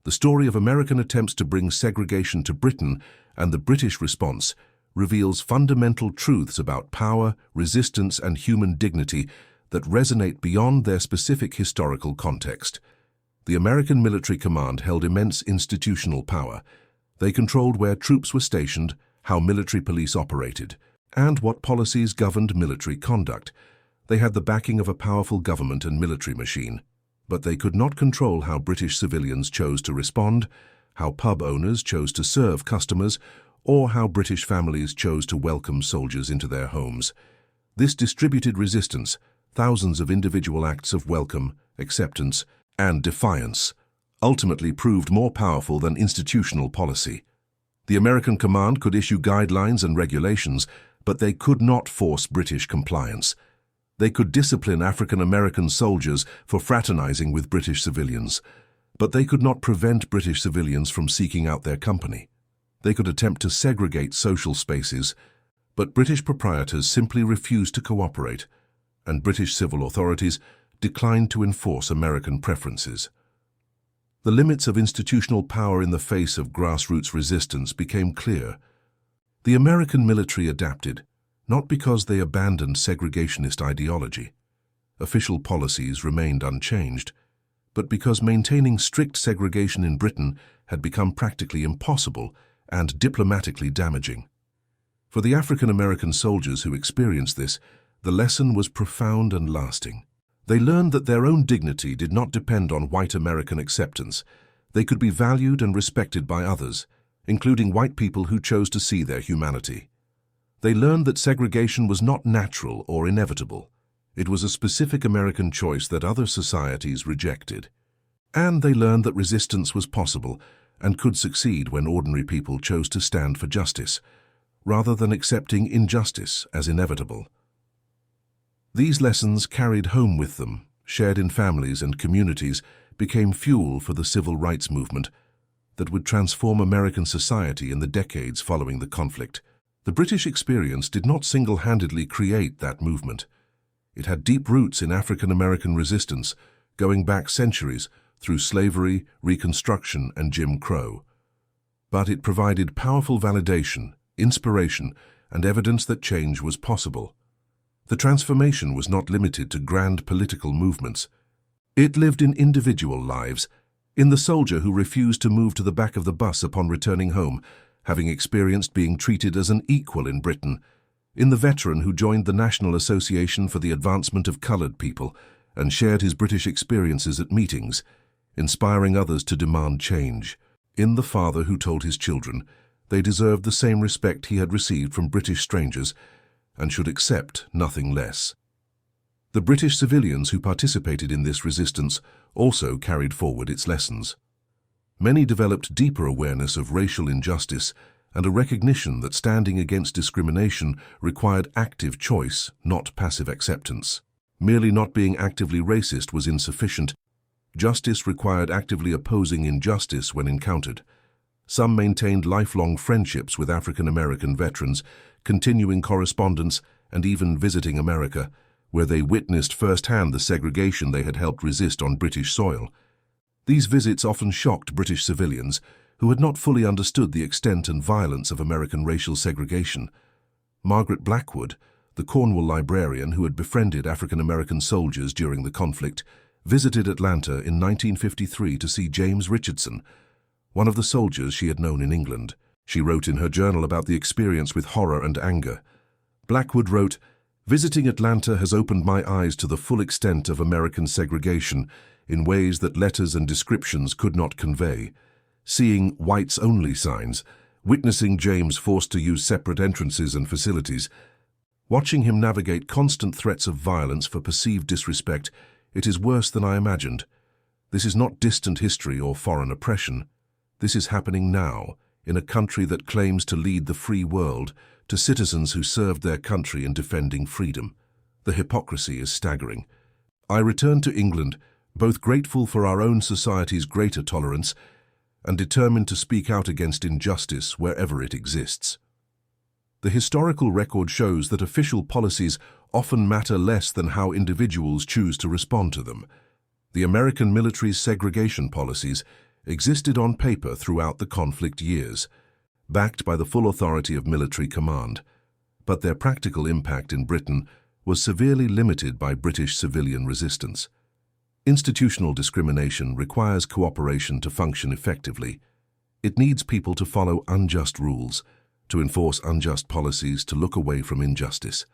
Speaker 1: The story of American attempts to bring segregation to Britain and the British response reveals fundamental truths about power, resistance, and human dignity that resonate beyond their specific historical context. The American military command held immense institutional power. They controlled where troops were stationed, how military police operated, and what policies governed military conduct. They had the backing of a powerful government and military machine. But they could not control how British civilians chose to respond, how pub owners chose to serve customers, or how British families chose to welcome soldiers into their homes. This distributed resistance, thousands of individual acts of welcome, acceptance, and defiance, ultimately proved more powerful than institutional policy. The American command could issue guidelines and regulations, but they could not force British compliance. They could discipline African-American soldiers for fraternizing with British civilians, but they could not prevent British civilians from seeking out their company. They could attempt to segregate social spaces, but British proprietors simply refused to cooperate, and British civil authorities declined to enforce American preferences. The limits of institutional power in the face of grassroots resistance became clear. The American military adapted, not because they abandoned segregationist ideology. Official policies remained unchanged, but because maintaining strict segregation in Britain had become practically impossible and diplomatically damaging. For the African-American soldiers who experienced this, the lesson was profound and lasting. They learned that their own dignity did not depend on white American acceptance. They could be valued and respected by others, including white people who chose to see their humanity. They learned that segregation was not natural or inevitable. It was a specific American choice that other societies rejected. And they learned that resistance was possible and could succeed when ordinary people chose to stand for justice, rather than accepting injustice as inevitable. These lessons carried home with them, shared in families and communities, became fuel for the civil rights movement that would transform American society in the decades following the conflict. The British experience did not single-handedly create that movement. It had deep roots in African-American resistance, going back centuries through slavery, Reconstruction, and Jim Crow. But it provided powerful validation, inspiration, and evidence that change was possible. The transformation was not limited to grand political movements. It lived in individual lives, in the soldier who refused to move to the back of the bus upon returning home, having experienced being treated as an equal in Britain, in the veteran who joined the National Association for the Advancement of Coloured People and shared his British experiences at meetings, inspiring others to demand change. In The Father Who Told His Children, they deserved the same respect he had received from British strangers and should accept nothing less. The British civilians who participated in this resistance also carried forward its lessons. Many developed deeper awareness of racial injustice and a recognition that standing against discrimination required active choice, not passive acceptance. Merely not being actively racist was insufficient. Justice required actively opposing injustice when encountered. Some maintained lifelong friendships with African American veterans, continuing correspondence and even visiting America, where they witnessed firsthand the segregation they had helped resist on British soil. These visits often shocked British civilians who had not fully understood the extent and violence of American racial segregation. Margaret Blackwood, the Cornwall librarian who had befriended African American soldiers during the conflict, visited Atlanta in 1953 to see James Richardson, one of the soldiers she had known in England. She wrote in her journal about the experience with horror and anger. Blackwood wrote, "Visiting Atlanta has opened my eyes to the full extent of American segregation in ways that letters and descriptions could not convey. Seeing whites-only signs, witnessing James forced to use separate entrances and facilities, watching him navigate constant threats of violence for perceived disrespect, it is worse than I imagined. This is not distant history or foreign oppression. This is happening now, in a country that claims to lead the free world, to citizens who served their country in defending freedom. The hypocrisy is staggering. I returned to England, both grateful for our own society's greater tolerance and determined to speak out against injustice wherever it exists." The historical record shows that official policies often matter less than how individuals choose to respond to them. The American military's segregation policies existed on paper throughout the conflict years, backed by the full authority of military command, but their practical impact in Britain was severely limited by British civilian resistance. Institutional discrimination requires cooperation to function effectively. It needs people to follow unjust rules, to enforce unjust policies, to look away from injustice.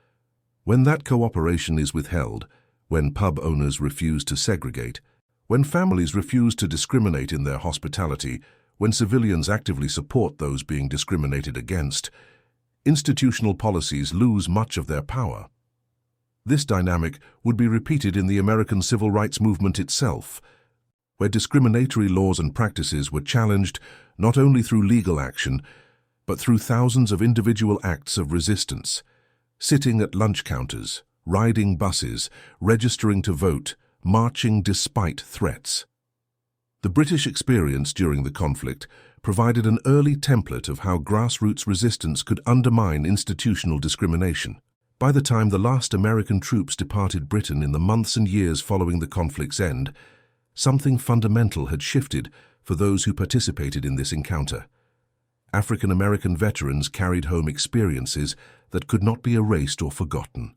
Speaker 1: When that cooperation is withheld, when pub owners refuse to segregate, when families refuse to discriminate in their hospitality, when civilians actively support those being discriminated against, institutional policies lose much of their power. This dynamic would be repeated in the American civil rights movement itself, where discriminatory laws and practices were challenged not only through legal action, but through thousands of individual acts of resistance, sitting at lunch counters, riding buses, registering to vote, marching despite threats. The British experience during the conflict provided an early template of how grassroots resistance could undermine institutional discrimination. By the time the last American troops departed Britain in the months and years following the conflict's end, something fundamental had shifted for those who participated in this encounter. African American veterans carried home experiences that could not be erased or forgotten.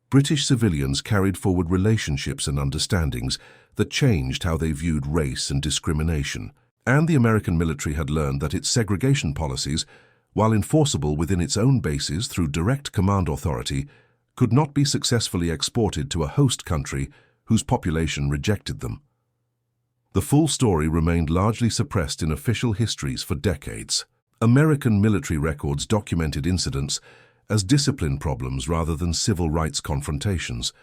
Speaker 1: British civilians carried forward relationships and understandings that changed how they viewed race and discrimination. And the American military had learned that its segregation policies, while enforceable within its own bases through direct command authority, could not be successfully exported to a host country whose population rejected them. The full story remained largely suppressed in official histories for decades. American military records documented incidents as discipline problems rather than civil rights confrontations.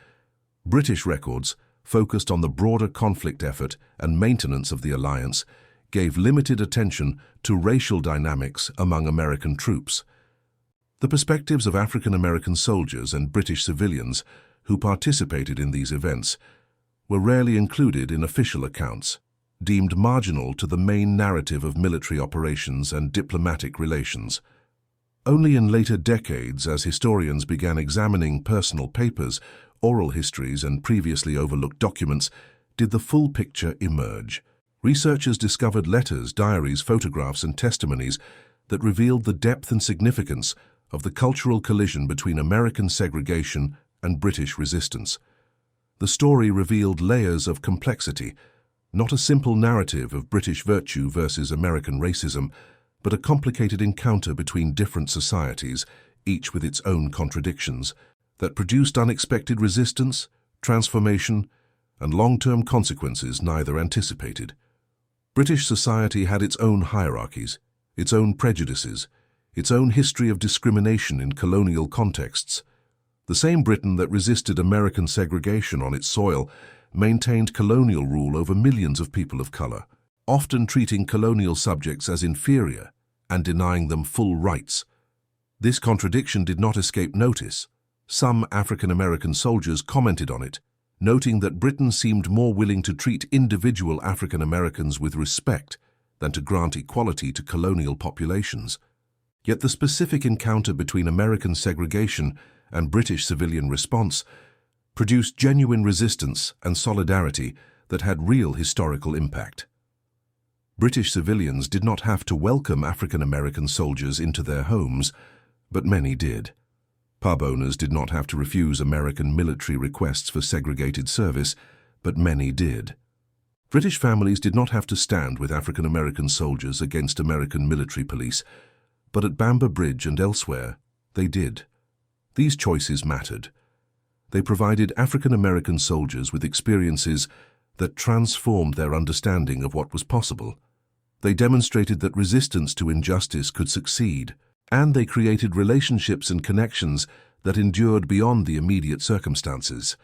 Speaker 1: British records, focused on the broader conflict effort and maintenance of the alliance, gave limited attention to racial dynamics among American troops. The perspectives of African American soldiers and British civilians who participated in these events were rarely included in official accounts, deemed marginal to the main narrative of military operations and diplomatic relations. Only in later decades, as historians began examining personal papers, oral histories, and previously overlooked documents, did the full picture emerge. Researchers discovered letters, diaries, photographs, and testimonies that revealed the depth and significance of the cultural collision between American segregation and British resistance. The story revealed layers of complexity, not a simple narrative of British virtue versus American racism, but a complicated encounter between different societies, each with its own contradictions, that produced unexpected resistance, transformation, and long-term consequences neither anticipated. British society had its own hierarchies, its own prejudices, its own history of discrimination in colonial contexts. The same Britain that resisted American segregation on its soil maintained colonial rule over millions of people of color, often treating colonial subjects as inferior and denying them full rights. This contradiction did not escape notice. Some African American soldiers commented on it, noting that Britain seemed more willing to treat individual African Americans with respect than to grant equality to colonial populations. Yet the specific encounter between American segregation and British civilian response produced genuine resistance and solidarity that had real historical impact. British civilians did not have to welcome African American soldiers into their homes, but many did. Pub owners did not have to refuse American military requests for segregated service, but many did. British families did not have to stand with African American soldiers against American military police, but at Bamber Bridge and elsewhere, they did. These choices mattered. They provided African American soldiers with experiences that transformed their understanding of what was possible. They demonstrated that resistance to injustice could succeed, and they created relationships and connections that endured beyond the immediate circumstances.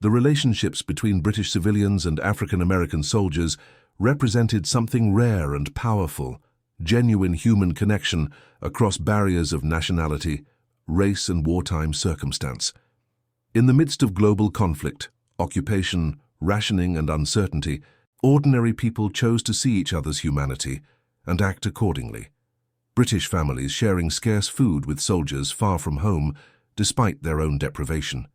Speaker 1: The relationships between British civilians and African American soldiers represented something rare and powerful, genuine human connection across barriers of nationality, race, and wartime circumstance. In the midst of global conflict, occupation, rationing, and uncertainty, ordinary people chose to see each other's humanity and act accordingly. British families sharing scarce food with soldiers far from home despite their own deprivation.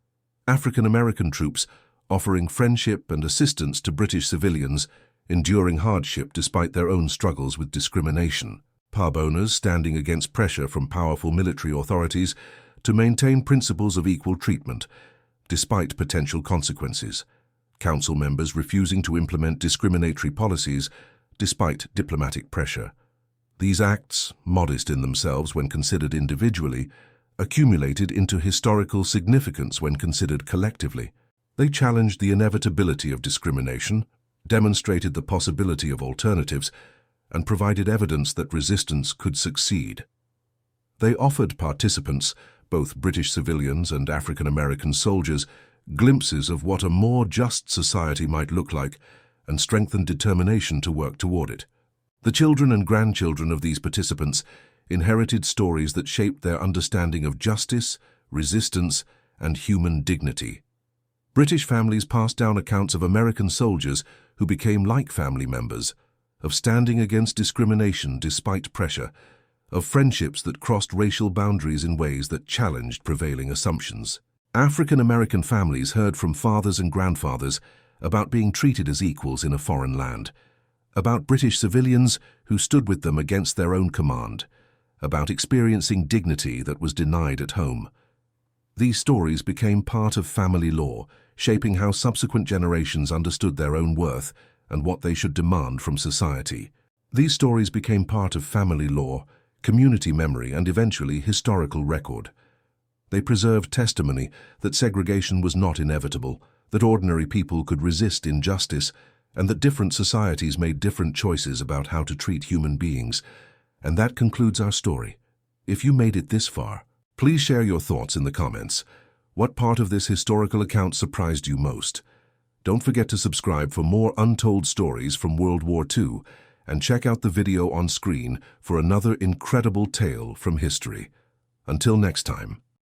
Speaker 1: African American troops offering friendship and assistance to British civilians enduring hardship despite their own struggles with discrimination. Pub owners standing against pressure from powerful military authorities to maintain principles of equal treatment despite potential consequences. Council members refusing to implement discriminatory policies despite diplomatic pressure. These acts, modest in themselves when considered individually, accumulated into historical significance when considered collectively. They challenged the inevitability of discrimination, demonstrated the possibility of alternatives, and provided evidence that resistance could succeed. They offered participants, both British civilians and African American soldiers, glimpses of what a more just society might look like and strengthened determination to work toward it. The children and grandchildren of these participants inherited stories that shaped their understanding of justice, resistance, and human dignity. British families passed down accounts of American soldiers who became like family members, of standing against discrimination despite pressure, of friendships that crossed racial boundaries in ways that challenged prevailing assumptions. African American families heard from fathers and grandfathers about being treated as equals in a foreign land, about British civilians who stood with them against their own command, about experiencing dignity that was denied at home. These stories became part of family law, shaping how subsequent generations understood their own worth and what they should demand from society. These stories became part of family law, community memory, and eventually historical record. They preserved testimony that segregation was not inevitable, that ordinary people could resist injustice, and that different societies made different choices about how to treat human beings. And that concludes our story. If you made it this far, please share your thoughts in the comments. What part of this historical account surprised you most? Don't forget to subscribe for more untold stories from World War II, and check out the video on screen for another incredible tale from history. Until next time.